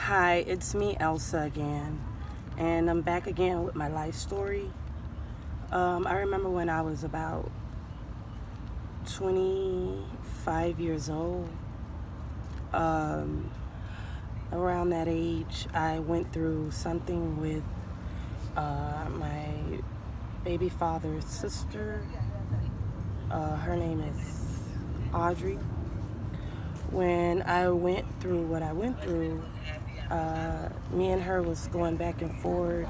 Hi, it's me, Elsa, again, and I'm back again with my life story. I remember when I was about 25 years old. Around that age, I went through something with my baby father's sister. Her name is Audrey. When I went through what I went through, me and her was going back and forth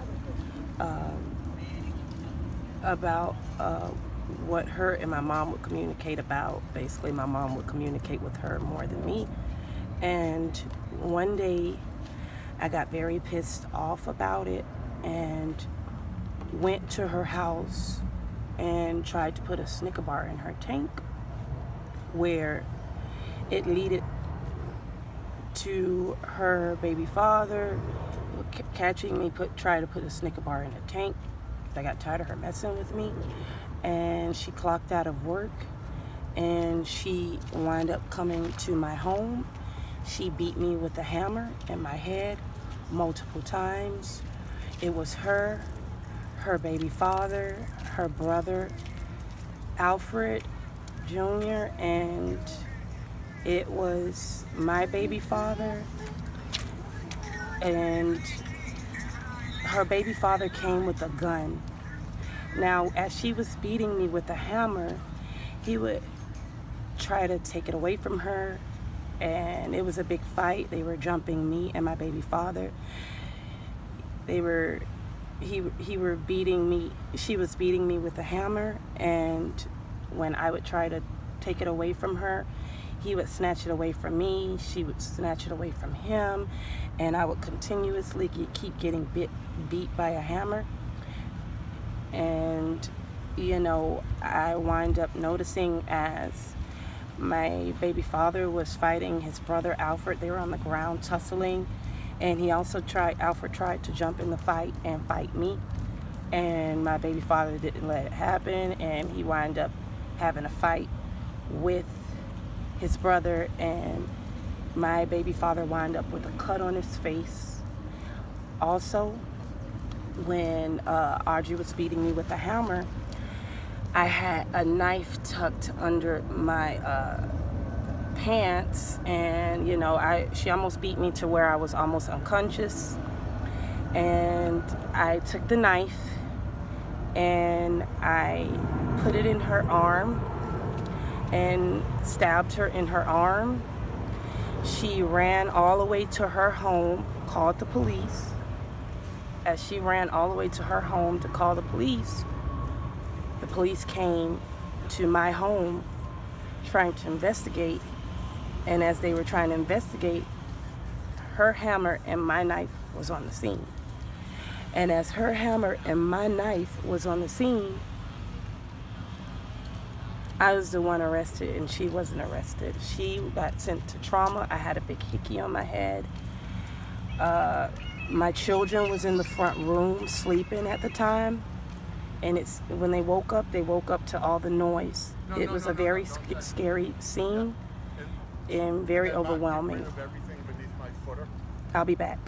about what her and my mom would communicate about. Basically, my mom would communicate with her more than me. And one day, I got very pissed off about it and went to her house and tried to put a Snicker bar in her tank, where it leaded to her baby father catching me try to put a Snicker bar in a tank. I got tired of her messing with me, and she clocked out of work and she wound up coming to my home. She beat me with a hammer in my head multiple times. It was her baby father, her brother Alfred Jr., and it was my baby father. And her baby father came with a gun. Now, as she was beating me with a hammer, he would try to take it away from her, and it was a big fight. They were jumping me and my baby father. He were beating me. She was beating me with a hammer, and when I would try to take it away from her, he would snatch it away from me. She would snatch it away from him, and I would continuously keep getting beat by a hammer. And I wind up noticing as my baby father was fighting his brother Alfred. They were on the ground tussling, and Alfred tried to jump in the fight and fight me, and my baby father didn't let it happen, and he wind up having a fight with his brother, and my baby father wound up with a cut on his face. Also, when Audrey was beating me with a hammer, I had a knife tucked under my pants, and she almost beat me to where I was almost unconscious. And I took the knife and I put it in her arm and stabbed her in her arm. She ran all the way to her home, called the police. As she ran all the way to her home to call the police came to my home trying to investigate. And as they were trying to investigate, her hammer and my knife was on the scene. And as her hammer and my knife was on the scene, I was the one arrested and she wasn't arrested. She got sent to trauma. I had a big hickey on my head. My children was in the front room sleeping at the time. And when they woke up to all the noise. It was a very scary scene and very overwhelming. I'll be back.